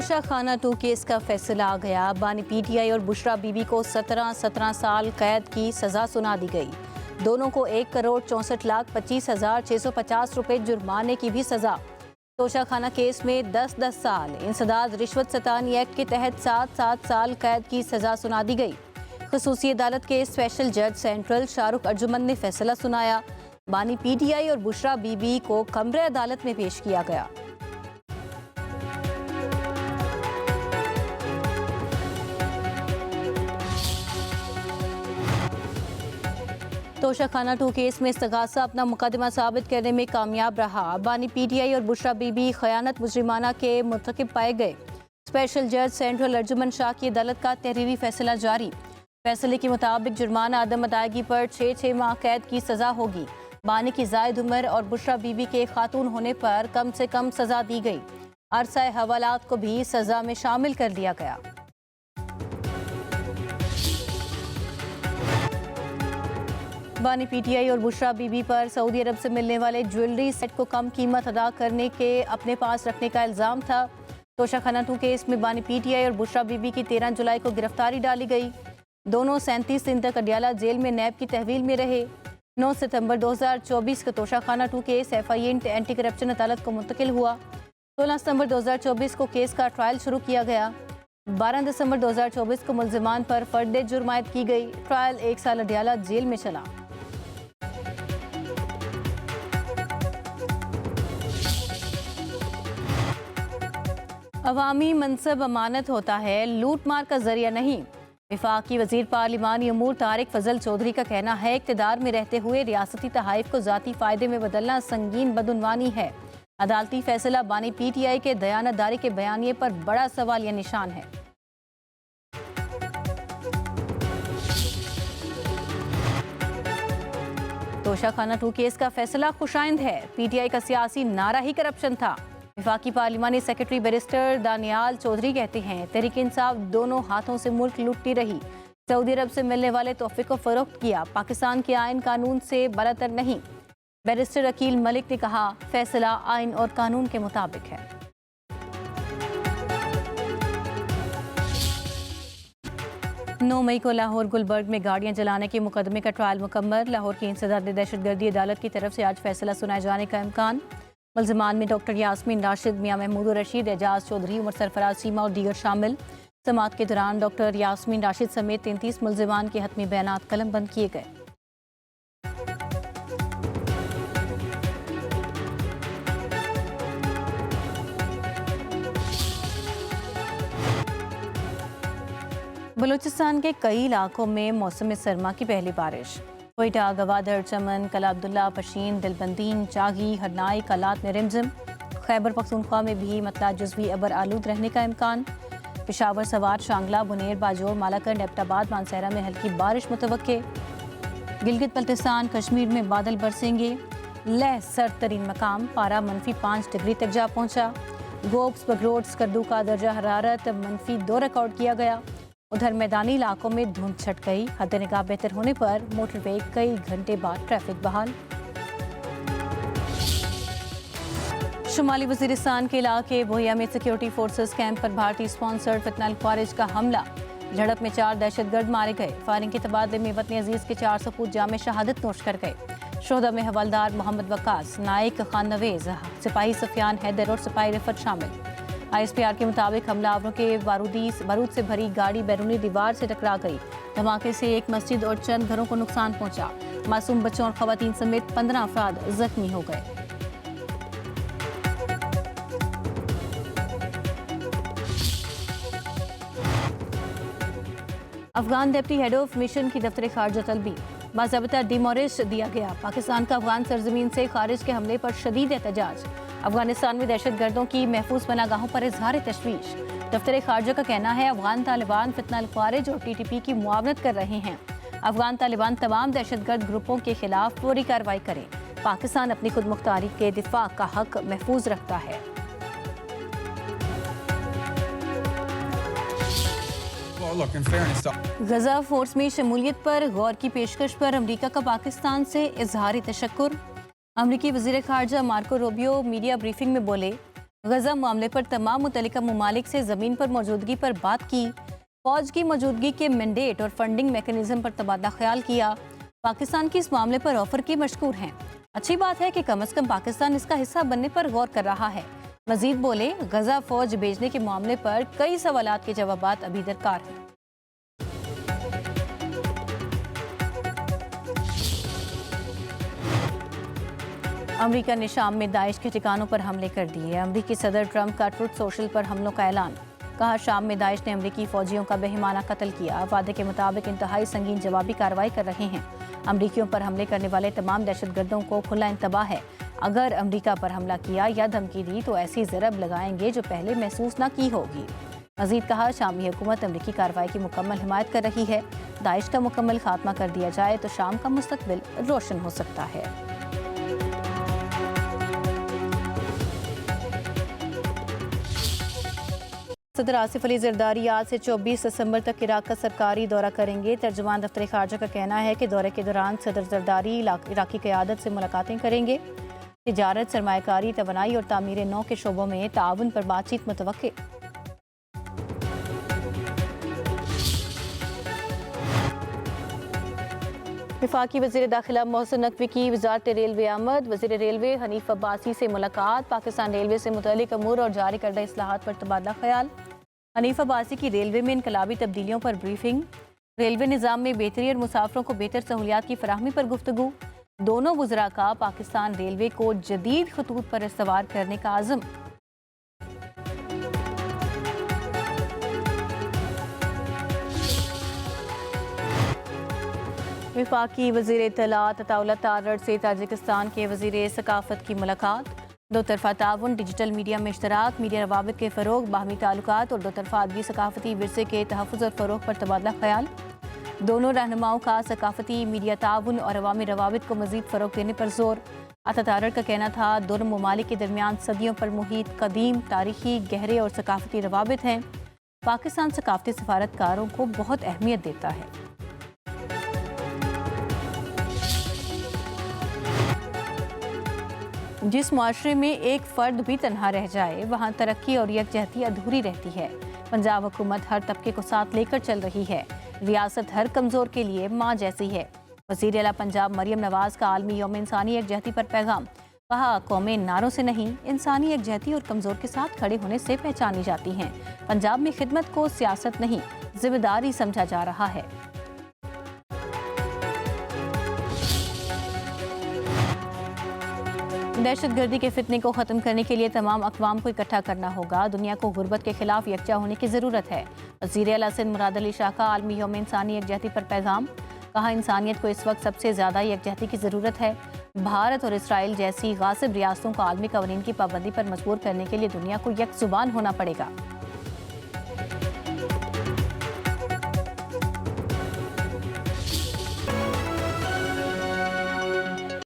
तोशा खाना 2 केस का फैसला आ गया। बानी पीटीआई और बुशरा बीबी को 17 साल कैद की सजा सुना दी गई। दोनों को 1,64,25,650 रुपए जुर्माने की भी सजा। तोशा खाना केस में 10 साल, इंसदाद रिश्वत सतानी एक्ट के तहत 7 साल कैद की सजा सुना दी गई। खसूसी अदालत के स्पेशल जज सेंट्रल शाहरुख अर्जुमन ने फैसला सुनाया। बानी पीटीआई और बुशरा बीबी को कमरे अदालत में पेश किया गया। तोशा खाना 2 केस में इस्तगासा अपना मुकदमा साबित करने में कामयाब रहा। बानी पीटीआई और बुशरा बीबी खयानत मुजरिमाना के मुर्तकिब पाए गए। स्पेशल जज सेंट्रल अर्जुमन शाह की अदालत का तहरीरी फैसला जारी। फैसले के मुताबिक जुर्माना अदम अदायगी पर 6 माह कैद की सजा होगी। बानी की जायद उम्र और बुशरा बीबी के खातून होने पर कम से कम सजा दी गई। अरसा हवालात को भी सजा में शामिल कर लिया गया। बानी पीटीआई और बुशरा बीबी पर सऊदी अरब से मिलने वाले ज्वेलरी सेट को कम कीमत अदा करने के अपने पास रखने का इल्जाम था। तोशा खाना 2 केस में बानी पीटीआई और बुशरा बीबी की 13 जुलाई को गिरफ्तारी डाली गई। दोनों 37 दिन तक अडियाला जेल में नैब की तहवील में रहे। 9 सितंबर 2024 का तोशा खाना 2 केस FIA एंटी करप्शन अदालत को मुंतकिल हुआ। 16 सितंबर 2024 को केस का ट्रायल शुरू किया गया। 12 दिसंबर 2024 को मुल्जिमान पर फर्द जुर्म आयद की गई। ट्रायल 1 साल अडियाला जेल में चला। अवामी मनसब अमानत होता है, लूट मार का जरिया नहीं। वफाकी वजीर पार्लिमानी अमूर तारिक फजल चौधरी का कहना है, इक़्तिदार में रहते हुए रियासती तहाइफ को जाती फायदे में बदलना संगीन बदउनवानी है। अदालती फैसला बानी पीटीआई के दयानतदारी के बयानिए पर बड़ा सवाल या निशान है। तोशा खाना 2 केस का फैसला खुशाइंद है। पीटीआई का सियासी नारा ही करप्शन था। वफाकी पार्लिमानी सेक्रेटरी बैरिस्टर दानियाल चौधरी कहते हैं, तहरीक इंसाफ दोनों हाथों से मुल्क लूटती रही। सऊदी अरब से मिलने वाले तोहफे को फरोख्त किया। पाकिस्तान के आइन कानून से बरतर नहीं। बैरिस्टर अकील मलिक ने कहा, फैसला आइन और कानून के मुताबिक है। 9 मई को लाहौर गुलबर्ग में गाड़ियां जलाने के मुकदमे का ट्रायल मुकम्मल। लाहौर की इंसदाद दहशतगर्दी अदालत की तरफ से आज फैसला सुनाए जाने का इम्कान। मुल्जिमान में डॉक्टर यास्मीन राशिद, मियां महमूद रशीद, एजाज चौधरी, उमर सरफराज सीमा और दीगर शामिल। समाअत के दौरान डॉक्टर यास्मीन राशिद समेत 33 मुल्जिमान के हतमी बयानात कलमबंद किए गए। बलूचिस्तान के कई इलाकों में मौसम सरमा की पहली बारिश। कोयटा, गवादर, चमन, कला अब्दुल्ला, पशीन, दिलबंदीन, चागी, हरनाई, कलात में रिमझिम। खैबर पख्तूनख्वा में भी मतला जुज़वी अबर आलूद रहने का इम्कान। पेशावर, सवार, शांगला, बुनेर, बाजोर, मालाकंड, एबटाबाद, मानसहरा में हल्की बारिश मुतवक्के। गिलगित बल्तिस्तान, कश्मीर में बादल बरसेंगे। लह सर्द तरीन मकाम, पारा -5 डिग्री तक जा पहुँचा। गोब्स, बगरोड, स्कर्दू का दर्जा हरारत -2 रिकॉर्ड किया गया। उधर मैदानी इलाकों में धुंध छट गई। हद निगाह बेहतर होने पर मोटरवे कई घंटे बाद ट्रैफिक बहाल। शुमाली वजीरिस्तान के इलाके बोहिया में सिक्योरिटी फोर्सेस कैंप पर भारतीय स्पॉन्सर्ड फितनल ख्वारिज का हमला। झड़प में 4 दहशतगर्द मारे गए। फायरिंग के तबादले में वतन अजीज के 4 सपूत जामे शहादत नोश कर गए। शोहदा में हवलदार मोहम्मद वक्कास, नाइक खान नवेज, सिपाही सफियान हैदर और सिपाही रिफत शामिल। ISPR के मुताबिक हमलावरों के बारूद से भरी गाड़ी बैरूनी दीवार से टकरा गई। धमाके से एक मस्जिद और चंद घरों को नुकसान पहुंचा। मासूम बच्चों और खवातीन समेत 15 अफराद जख्मी हो गए। Afghan deputy head of mission की दफ्तर खारजा तलबी। बाज़ाबिता डिमोरिश दिया गया। पाकिस्तान का अफगान सरजमीन से खारिज के हमले पर शदीद एहतजाज। अफगानिस्तान में दहशतगर्दों की महफूज पनागाहों पर इजहार तशवीश। दफ्तर खारजा का कहना है, अफगान तालिबान फितनल ख्वारिज और TTP की मुआवनत कर रहे हैं। अफगान तालिबान तमाम दहशतगर्द ग्रुपों के खिलाफ फौरी कार्रवाई करें। पाकिस्तान अपनी खुद मुख्तारी के दिफा का हक महफूज रखता है। गजा फोर्स में शमूलियत पर गौर की पेशकश पर अमरीका का पाकिस्तान से इजहारी तशक्कुर। अमरीकी वज़ीर ख़ारजा मार्को रूबियो मीडिया ब्रीफिंग में बोले, गजा मामले पर तमाम मुतल्लिका ममालिक से ज़मीन पर मौजूदगी पर बात की, फौज की मौजूदगी के मैंडेट और फंडिंग मैकेनिज्म पर तबादला ख्याल किया। पाकिस्तान की इस मामले पर ऑफर की मशकूर हैं। अच्छी बात है कि कम अज कम पाकिस्तान इसका हिस्सा बनने पर गौर कर रहा है। मजीद बोले, गजा फौज भेजने के मामले पर कई सवालात के जवाबात अभी दरकार हैं। अमरीका ने शाम में दाइश के ठिकानों पर हमले कर दिए। अमरीकी सदर ट्रंप का ट्रुथ सोशल पर हमलों का ऐलान। कहा, शाम में दाइश ने अमरीकी फौजियों का बेहिमाना कत्ल किया। वादे के मुताबिक इंतहाई संगीन जवाबी कार्रवाई कर रहे हैं। अमरीकियों पर हमले करने वाले तमाम दहशतगर्दों को खुला इंतबाह है। अगर अमरीका पर हमला किया या धमकी दी तो ऐसी ज़रब लगाएंगे जो पहले महसूस न की होगी। मजीद कहा, शामी हुकूमत अमरीकी कार्रवाई की मुकम्मल हिमायत कर रही है। दाइश का मुकम्मल खात्मा कर दिया जाए तो शाम का मुस्तकबिल रोशन हो सकता है। सदर आसिफ अली जरदारी आज से 24 दिसंबर तक इराक का सरकारी दौरा करेंगे। तर्जुमान दफ्तर खारजा का कहना है कि दौरे के दौरान सदर जरदारी इराकी क़यादत से मुलाकातें करेंगे। तिजारत, सरमायाकारी, तवानाई और तामीर नौ के शोबों में ताउन पर बातचीत मुतवक्के। वफाकी वज़ीर दाखिला मोहसिन नकवी की वज़ारत रेलवे आमद। वज़ीर रेलवे हनीफ अब्बासी से मुलाकात। पाकिस्तान रेलवे से मुतल्लिक अमूर और जारी करदा इस्लाहात पर तबादला ख्याल। हनीफ अब्बासी की रेलवे में इनकलाबी तब्दीलियों पर ब्रीफिंग। रेलवे निज़ाम में बेहतरी और मुसाफरों को बेहतर सहूलियात की फराहमी पर गुफ्तगू। दोनों वज़रा का पाकिस्तान रेलवे को जदीद खतूत पर इस्तवार करने का आज़म। वफाकी वज़ीर इत्तलात अताउल्लाह तारड़ से ताजिकिस्तान के वज़ीर सकाफत की मुलाकात। दो तरफ़ा ताउन, डिजिटल मीडिया में इश्तराक, मीडिया रवाबित के फ़रोग, बाहमी ताल्लुकात और दो तरफ़ा अदबी सकाफती विरसे के तहफ़्फ़ुज़ और फ़रोग पर तबादला ख्याल। दोनों रहनुमाओं का सकाफती, मीडिया ताउन और अवामी रवाबित को मज़ीद फ़रोग देने पर जोर। अता तारड़ का कहना था, दोनों ममालिक के दरमियान सदियों पर मुहित कदीम, तारीखी, गहरे और सकाफती रवाबित हैं। पाकिस्तान सकाफती सफारतकारों को बहुत अहमियत देता है। जिस मुआशरे में एक फ़र्द भी तन्हा रह जाए वहाँ तरक्की और यकजहती अधूरी रहती है। पंजाब हुकूमत हर तबके को साथ लेकर चल रही है। रियासत हर कमज़ोर के लिए माँ जैसी है। वज़ीर आला पंजाब मरियम नवाज़ का आलमी यौम इंसानी यकजहती पर पैगाम। कहा, कौमें नारों से नहीं, इंसानी यकजहती और कमज़ोर के साथ खड़े होने से पहचानी जाती हैं। पंजाब में खिदमत को सियासत नहीं, जिम्मेदारी समझा जा रहा है। दहशतगर्दी के फितने को ख़त्म करने के लिए तमाम अक़वाम को इकट्ठा करना होगा। दुनिया को गुर्बत के खिलाफ यकजा होने की ज़रूरत है। वज़ीर आला सिंध मुराद अली शाह का आलमी यौम इंसानी यकजहती पर पैगाम। कहा, इंसानियत को इस वक्त सबसे ज़्यादा यकजहती की ज़रूरत है। भारत और इसराइल जैसी गासिब रियासतों को आलमी कवानीन की पाबंदी पर मजबूर करने के लिए दुनिया को यकजुबान होना पड़ेगा।